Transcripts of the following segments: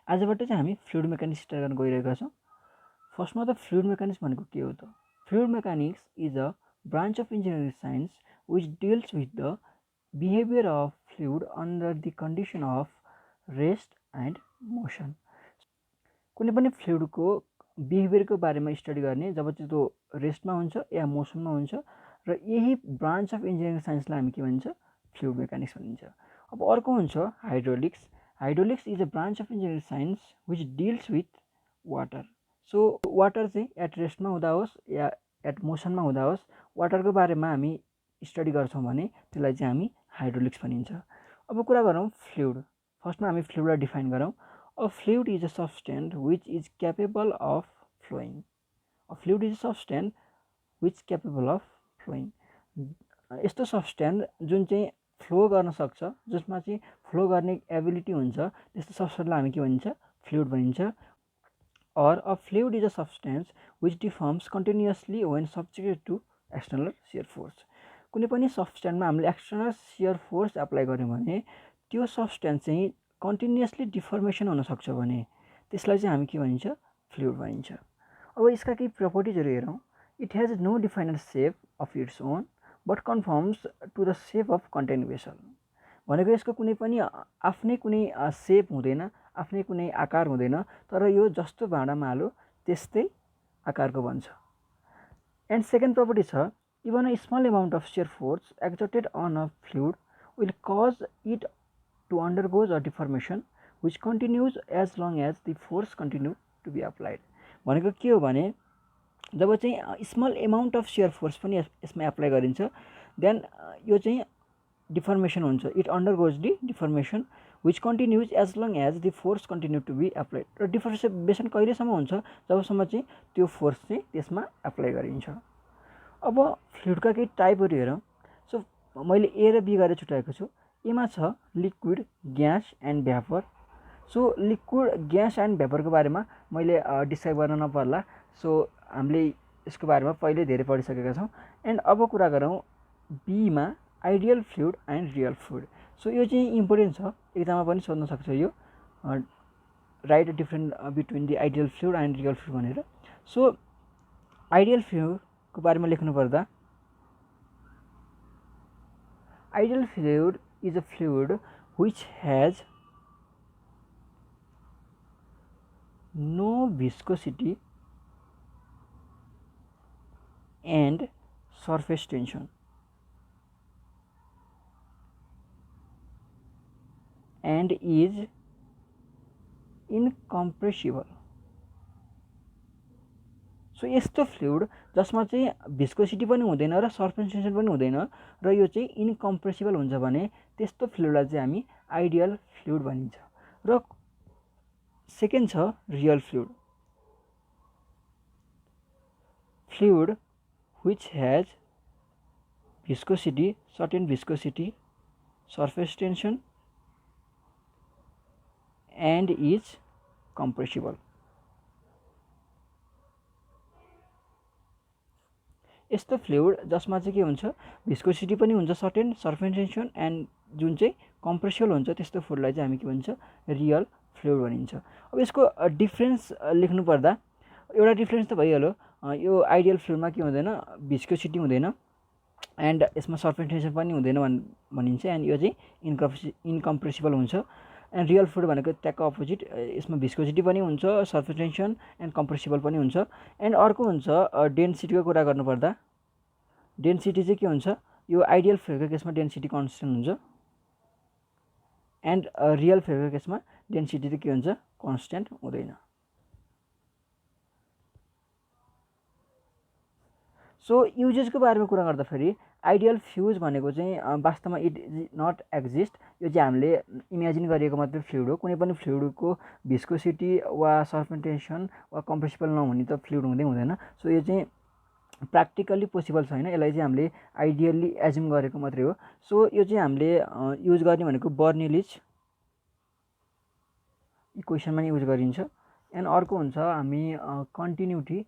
आजबाट चाहिँ हामी fluid mechanics start गर्न गइरहेका छौँ। फर्स्टमा त फ्लुइड मेकानिक्स भनेको के हो त? Fluid mechanics is a branch of engineering science which deals with the behaviour of fluid under the condition of rest and motion. कुनै पनि फ्लुइडको बिहेभियरको बारेमा स्टडी गर्ने जब चाहिँ त्यो रेस्टमा हुन्छ या मोसनमा हुन्छ, र यही ब्रान्च अफ इन्जिनियरिङ साइन्सलाई हामी के भन्छ? फ्लुइड मेकानिक्स भनिन्छ। अब अर्को हुन्छ hydraulics. Hydraulics is a branch of engineering science which deals with water. So water चाहिँ एट रेस्टमा हुँदा होस् या एट मोसनमा हुँदा होस्, वाटरको बारेमा हामी स्टडी गर्छौँ भने त्यसलाई चाहिँ हामी हाइड्रोलिक्स भनिन्छ। अब कुरा गरौँ फ्लुइड। फर्स्टमा हामी फ्लुइडलाई डिफाइन गरौँ। A fluid is a substance which is capable of flowing. A fluid is a substance which is capable of flowing. यस्तो सब्सटेन्स जुन चाहिँ फ्लो गर्न सक्छ, जसमा चाहिँ फ्लो गर्ने एबिलिटी हुन्छ, त्यस्तो सब्सटेन्सलाई हामी के भनिन्छ? फ्लुइड भनिन्छ। Or a fluid is a substance which deforms continuously when subjected to external shear force. कुनै पनि सब्सटेन्समा हामीले एक्सटर्नल शियर फोर्स एप्लाई गर्यौँ भने त्यो सब्सटेन्स चाहिँ कन्टिन्युसली डिफर्मेसन हुनसक्छ भने त्यसलाई चाहिँ हामी के भनिन्छ? फ्लुइड भनिन्छ। अब यसका केही प्रपर्टिजहरू हेरौँ। It has no defined shape of its own but conforms to the shape of content vessel. भनेको यसको कुनै पनि आफ्नै कुनै सेप हुँदैन, आफ्नै कुनै आकार हुँदैन, तर यो जस्तो भाँडामा हाल्यो त्यस्तै आकारको बन्छ। एन्ड सेकेन्ड प्रपर्टी छ, even a small amount of shear force exerted on a fluid will cause it to undergoes a deformation which continues as long as the force continue to be applied। भनेको के हो भने जब चाहिँ small amount of shear force पनि यसमा apply गरिन्छ, then यो चाहिँ डिफर्मेसन हुन्छ। It undergoes the deformation which continues as long as the force continue to be applied. र डिफर्मेसन कहिलेसम्म हुन्छ? जबसम्म चाहिँ त्यो फोर्स चाहिँ त्यसमा एप्लाई गरिन्छ। अब फ्लुइडका केही टाइपहरू हेरौँ। सो मैले ए र बी गरेर छुट्याएको छु। एमा छ liquid, gas and vapour. So liquid, gas and भ्यापरको बारेमा मैले डिस्क्राइब गर्न नपर्ला। सो हामीले यसको बारेमा पहिले धेरै पढिसकेका छौँ। एन्ड अब कुरा गरौँ बीमा, ideal fluid and real fluid. So यो चाहिँ इम्पोर्टेन्ट छ, एक्जाममा पनि सोध्न सक्छ यो, right different between the ideal fluid and real fluid भनेर। सो आइडियल फ्लुइडको बारेमा लेख्नु पर्दा ideal fluid is a fluid which has no viscosity and surface tension and is incompressible। So यस्तो फ्लुइड जसमा चाहिँ भिस्कोसिटी पनि हुँदैन र सर्फेस टेन्सन पनि हुँदैन र यो चाहिँ इनकम्प्रेसिबल हुन्छ भने त्यस्तो फ्लुइडलाई चाहिँ हामी आइडियल फ्लुइड भनिन्छ। र सेकेन्ड छ real fluid. Fluid which has viscosity, certain viscosity, surface tension and is compressible. यस्तो फ्लुइड जसमा चाहिँ के हुन्छ? भिस्कोसिटी पनि हुन्छ सर्टेन, सर्फेस टेन्सन एन्ड जुन चाहिँ कम्प्रेसिबल हुन्छ, त्यस्तो फ्लुइडलाई चाहिँ हामी के भन्छ? रियल फ्लुइड भनिन्छ। अब यसको डिफ्रेन्स लेख्नु पर्दा एउटा डिफ्रेन्स त भइहाल्यो, यो आइडियल फ्लुइडमा के हुँदैन? भिस्कोसिटी हुँदैन एन्ड यसमा सर्फेस टेन्सन पनि हुँदैन भनिन्छ, एन्ड यो चाहिँ इनकम्प्रेसिबल हुन्छ। एन्ड रियल फ्लुइड भनेको ट्याक्क अपोजिट, यसमा भिस्कोसिटी पनि हुन्छ, सर्फेस टेन्सन एन्ड कम्प्रेसिबल पनि हुन्छ। एन्ड अर्को हुन्छ डेन्सिटीको कुरा गर्नुपर्दा डेन्सिटी चाहिँ के हुन्छ? यो आइडियल फ्लुइडको केसमा डेन्सिटी कन्सटेन्ट हुन्छ एन्ड रियल फ्लुइडको केसमा डेन्सिटी चाहिँ के हुन्छ? कन्सटेन्ट हुँदैन। सो युजेसको बारेमा कुरा गर्दाखेरि आइडियल फ्लुइड भनेको चाहिँ वास्तवमा इट इज नट एक्जिस्ट। यो चाहिँ हामीले इमेजिन गरिएको मात्रै फ्लुइड हो। कुनै पनि फ्लुइडको भिस्कोसिटी वा सर्फेस टेन्सन वा कम्प्रेसिबल नहुने त फ्लुइड हुँदैन। सो यो चाहिँ प्र्याक्टिकल्ली पोसिबल छैन, यसलाई चाहिँ हामीले आइडियल्ली एज्युम गरेको मात्रै हो। सो यो चाहिँ हामीले युज गर्ने भनेको बर्नौलिज इक्वेसनमा नि युज गरिन्छ। एन्ड अर्को हुन्छ हामी कन्टिन्युटी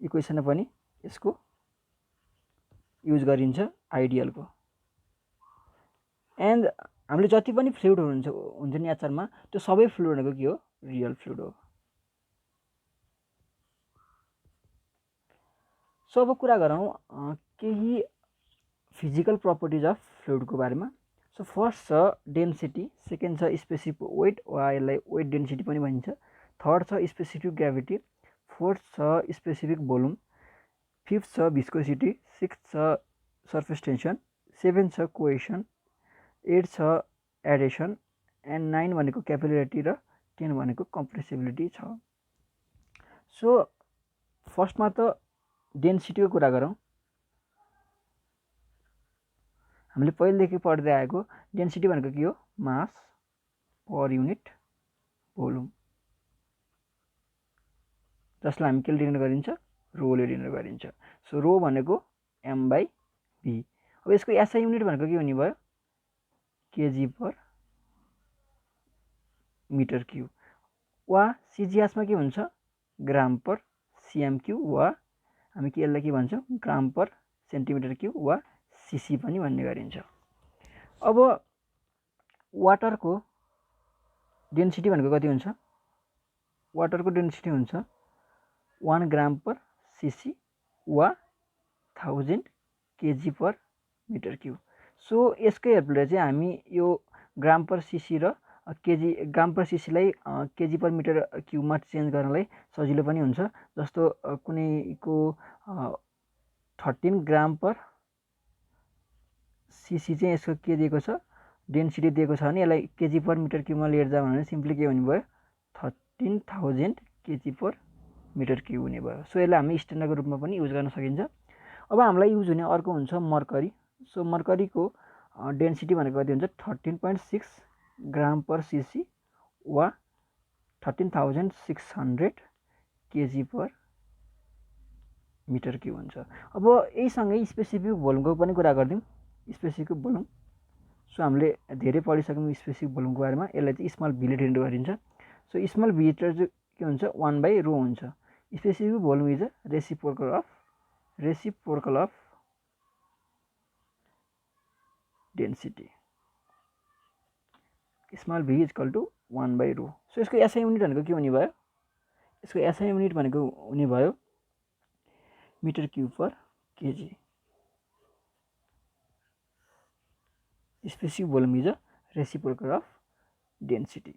इक्वेसनमा पनि यसको युज गरिन्छ आइडियलको। एन्ड हामीले जति पनि फ्लुइडहरू हुन्छ नि नेचरमा त्यो सबै फ्लुइड भनेको के हो रियल फ्लुइड हो। सो अब कुरा गरौँ केही फिजिकल प्रपर्टिज अफ फ्लुइडको बारेमा। सो फर्स्ट छ डेन्सिटी, सेकेन्ड छ स्पेसिफिक वेट वा यसलाई वेट डेन्सिटी पनि भनिन्छ, थर्ड छ स्पेसिफिक ग्रेभिटी, फोर्थ छ स्पेसिफिक भोल्युम, फिफ्थ छ भिस्कोसिटी, सिक्स्थ छ सर्फेस टेन्सन, सेभेन छ कोहेसन, 8 छ एडेसन एन्ड 9 भनेको क्यापिलरिटी र 10 भनेको कम्प्रेसिबिलिटी छ। सो फर्स्टमा त डेन्सिटीको कुरा गरौँ। हामीले पहिलेदेखि पढ्दै आएको डेन्सिटी भनेको के हो मास पर युनिट भोल्युम, जसलाई हामी के डिनोट गरिन्छ रोले डिनोट गरिन्छ। सो रो भनेको m/v। अब यसको एसआई युनिट भनेको के हुने भयो केजी पर मिटर क्युब वा सिजिएसमा के हुन्छ ग्राम पर सिएम क्युब वा हामी के यसलाई के भन्छौँ ग्राम पर सेन्टिमिटर क्युब वा सीसी पनि भन्ने गरिन्छ। अब वाटरको डेन्सिटी भनेको कति हुन्छ, वाटरको डेन्सिटी हुन्छ 1 ग्राम पर सीसी वा 1000 KG per metre cube. So यसकै हेल्पले चाहिँ हामी यो ग्राम पर सीसी र केजी ग्राम पर सीसीलाई केजी पर मिटर क्युबमा चेन्ज गर्नलाई सजिलो पनि हुन्छ। जस्तो कुनैको 13 ग्राम पर सीसी चाहिँ यसको के दिएको छ डेन्सिटी दिएको छ भने यसलाई केजी पर मिटर क्युबमा लिएर जाऊ भने सिम्पली के हुने भयो 13,000 केजी पर मिटर क्युब हुने भयो। सो यसलाई हामी स्ट्यान्डर्डको रूपमा पनि युज गर्न सकिन्छ। अब हामीलाई युज हुने अर्को हुन्छ मर्करी। सो मर्करीको डेन्सिटी भनेको कति हुन्छ 13.6 ग्राम पर सीसी वा 13,600 केजी पर मिटर क्युब हुन्छ। अब यहीसँगै स्पेसिफिक भोल्युमको पनि कुरा गरिदिउँ। स्पेसिफिक भोल्युम, सो हामीले धेरै पढिसक्यौँ स्पेसिफिक भोल्युमको बारेमा। यसलाई चाहिँ स्मल भीले डिनोट गरिन्छ। सो स्मल भी चाहिँ के हुन्छ 1/ρ हुन्छ। Specific volume is a reciprocal of density. Small V is equal to 1/ρ। So यसको एसआई युनिट भनेको के हुने भयो, यसको एसआई युनिट भनेको हुने भयो metre cube per KG. Specific volume is a reciprocal of density.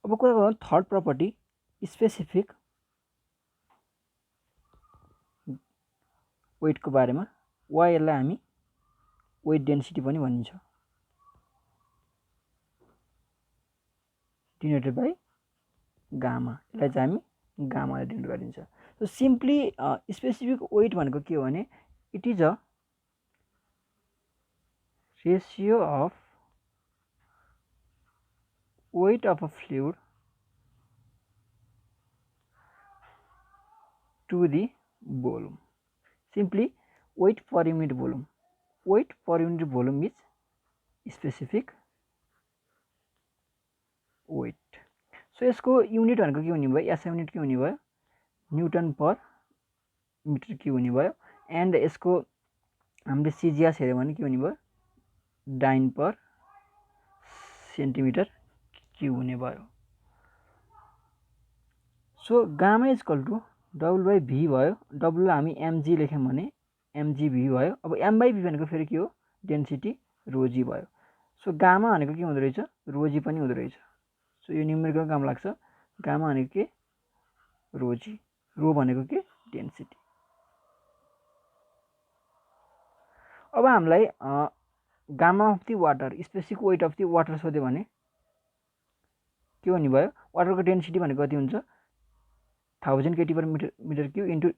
अब कुरा गरौँ थर्ड प्रपर्टी स्पेसिफिक वेटको बारेमा वा यसलाई हामी वेट डेन्सिटी पनि भनिन्छ, डिनोटेड बाई गामा। यसलाई चाहिँ हामी गामाले डिनोट गरिन्छ। सो सिम्पली स्पेसिफिक वेट भनेको के हो भने it is a ratio of weight of a fluid to the volume. Simply weight per unit volume. Weight per unit volume is specific weight. So यसको unit भनेको के हुने भयो एसआई युनिट के हुने भयो न्युटन पर मिटर क्युब हुने भयो। एन्ड यसको हामीले सिजिएस हेऱ्यौँ भने के हुने भयो डाइन पर सेन्टिमिटर क्युब हुने भयो। So gamma is equal to W/V भयो। W हामी mg लेख्यौँ भने mgv भयो। अब m/v भनेको फेरि के हो डेन्सिटी ρg भयो। सो गामा भनेको के हुँदो रहेछ ρg पनि हुँदो रहेछ। सो यो न्युमेरिकल काम लाग्छ। गामा भनेको के ρg, रो भनेको के डेन्सिटी। अब हामीलाई gamma of the water specific weight of the water सोध्यो भने के हुने भयो वाटरको डेन्सिटी भनेको कति हुन्छ 1000 केटी per metre cube into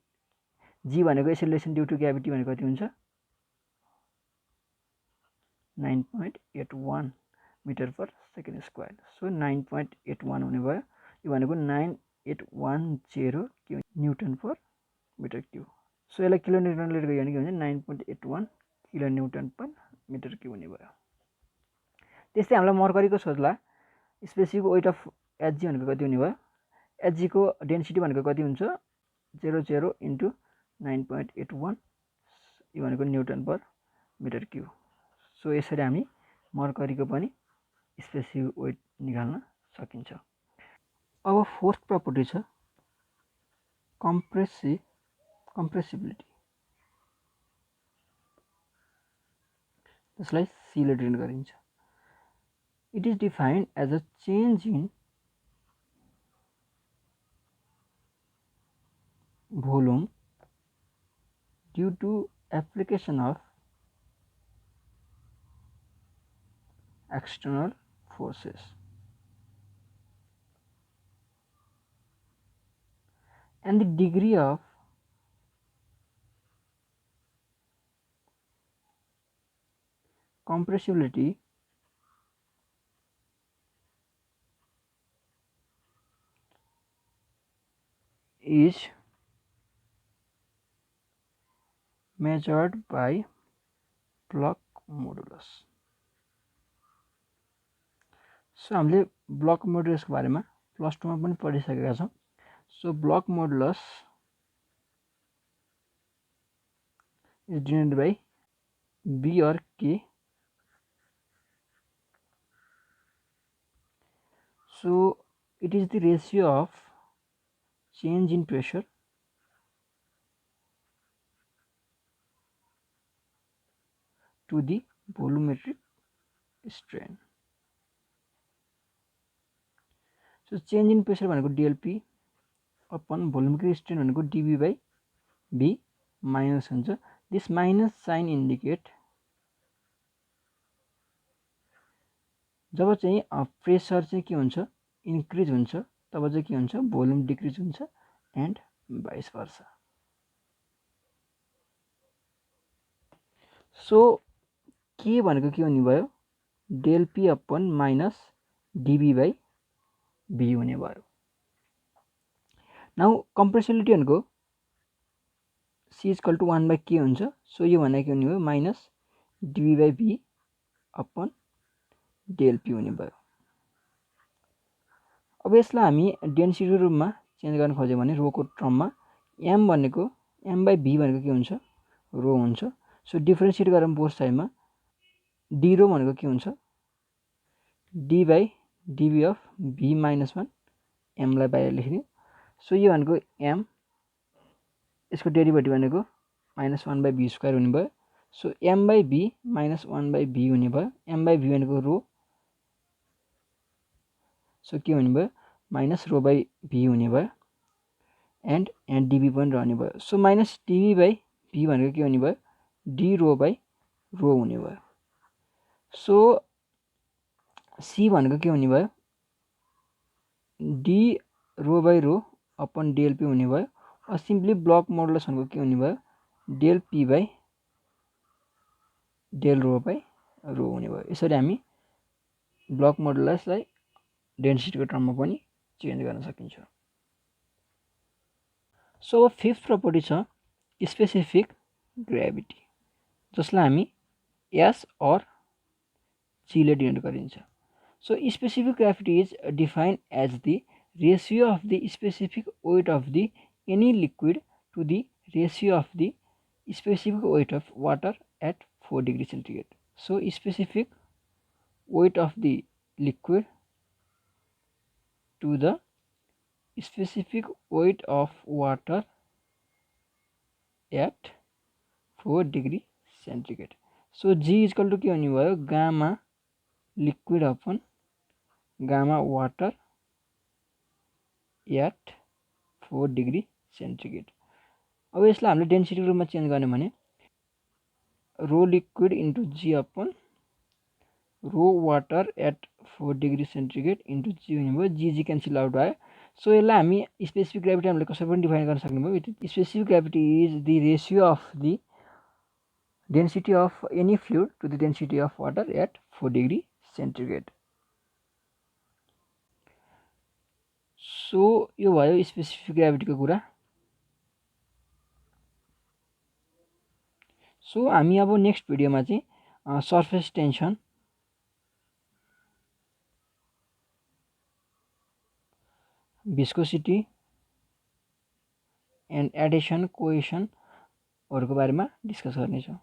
G भनेको एसेलेरेसन ड्यु टु ग्राभिटी भनेको कति हुन्छ 9.81 metre per second square. So 9.81 हुने भयो। यो भनेको 9810 newton per metre cube. So यसलाई किलो न्युटन लिएर गयो भने के हुन्छ 9.81 kilo newton per metre cube हुने भयो। त्यस्तै हामीलाई मर्करीको सोध्ला स्पेसिफिक वेट अफ एचजी भनेको कति हुने भयो एचजी को डेन्सिटी भनेको कति हुन्छ 00 इन्टु 9.81 यो भनेको newton per metre cube. So यसरी हामी मर्करीको पनि स्पेसिफिक वेट निकाल्न सकिन्छ। अब फोर्थ प्रपर्टी छ कम्प्रेसिबिलिटी, जसलाई सीले डिनोट गरिन्छ। It is defined as a change in volume due to application of external forces and the degree of compressibility is measured by bulk modulus. So हामीले bulk मोडुलसको बारेमा प्लस 2 मा पनि पढिसकेका छौँ। So bulk modulus is denoted by B or K. So it is the ratio of change in pressure to the volumetric strain। So change in pressure भनेको del P upon volumetric strain भनेको dB by B minus हुन्छ। This minus sign indicate जब चाहिँ pressure चाहिँ के हुन्छ increase हुन्छ तब चाहिँ के हुन्छ भोल्युम डिक्रिज हुन्छ एन्ड भाइस वर्सा। सो के भनेको के हुने भयो del P upon minus dB by B हुने भयो। नाउ कम्प्रेसिबिलिटी भनेको C equal to 1 by K हुन्छ। सो यो भनेको के हुने भयो minus dB by B upon del P हुने भयो। अब यसलाई हामी डेन्सिटीको रूपमा चेन्ज गर्न खोज्यो भने रोको टर्ममा एम भनेको एम बाई भी भनेको के हुन्छ रो हुन्छ। सो डिफ्रेन्सिएट गरौँ बोथ साइडमा डी रो भनेको के हुन्छ d by dB of V minus 1 एमलाई बाहिर लेखिदिउँ। सो यो भनेको एम यसको डेरिभेटिभ भनेको माइनस 1 बाई भी स्क्वायर हुने भयो। So M by V minus 1 by V हुने भयो। एम बाई भी भनेको रो सो के हुने भयो माइनस रो बाई भी हुने भयो एन्ड डिबी पनि रहने भयो। So minus dB by V भनेको के हुने भयो डी रो बाई रो हुने भयो। सो सी भनेको के हुने भयो d rho by rho upon del P हुने भयो। और सिम्पली ब्लक मोडुलस भनेको के हुने भयो del P by del rho by rho हुने भयो। यसरी हामी ब्लक मोडुलसलाई डेन्सिटीको टर्ममा पनि चेन्ज गर्न सकिन्छ। सो अब फिफ्थ प्रपर्टी छ स्पेसिफिक ग्राभिटी, जसलाई हामी एस और जीले डिनोट गरिन्छ। So specific gravity is defined as the ratio of the specific weight of the any liquid to the ratio of the specific weight of water at 4 degree centigrade. So specific weight of the liquid to the specific weight of water at 4 degree centigrade। So G is equal to के हुने भयो gamma liquid upon gamma water at 4 degree centigrade. अब यसलाई हामीले density रूपमा change गर्ने भने rho liquid into G upon rho water at 4 degree centigrade into G हुने भयो। जी क्यान्सल आउट भयो। सो यसलाई हामी स्पेसिफिक ग्राभिटी हामीले कसरी पनि डिफाइन गर्न सक्ने भयो। Specific gravity is the ratio of the density of any fluid to the density of water at 4 degree centigrade. So यो भयो स्पेसिफिक ग्राभिटीको कुरा। सो हामी अब नेक्स्ट भिडियोमा चाहिँ surface tension viscosity and adhesion कोहेसनहरूको बारेमा डिस्कस गर्नेछौँ।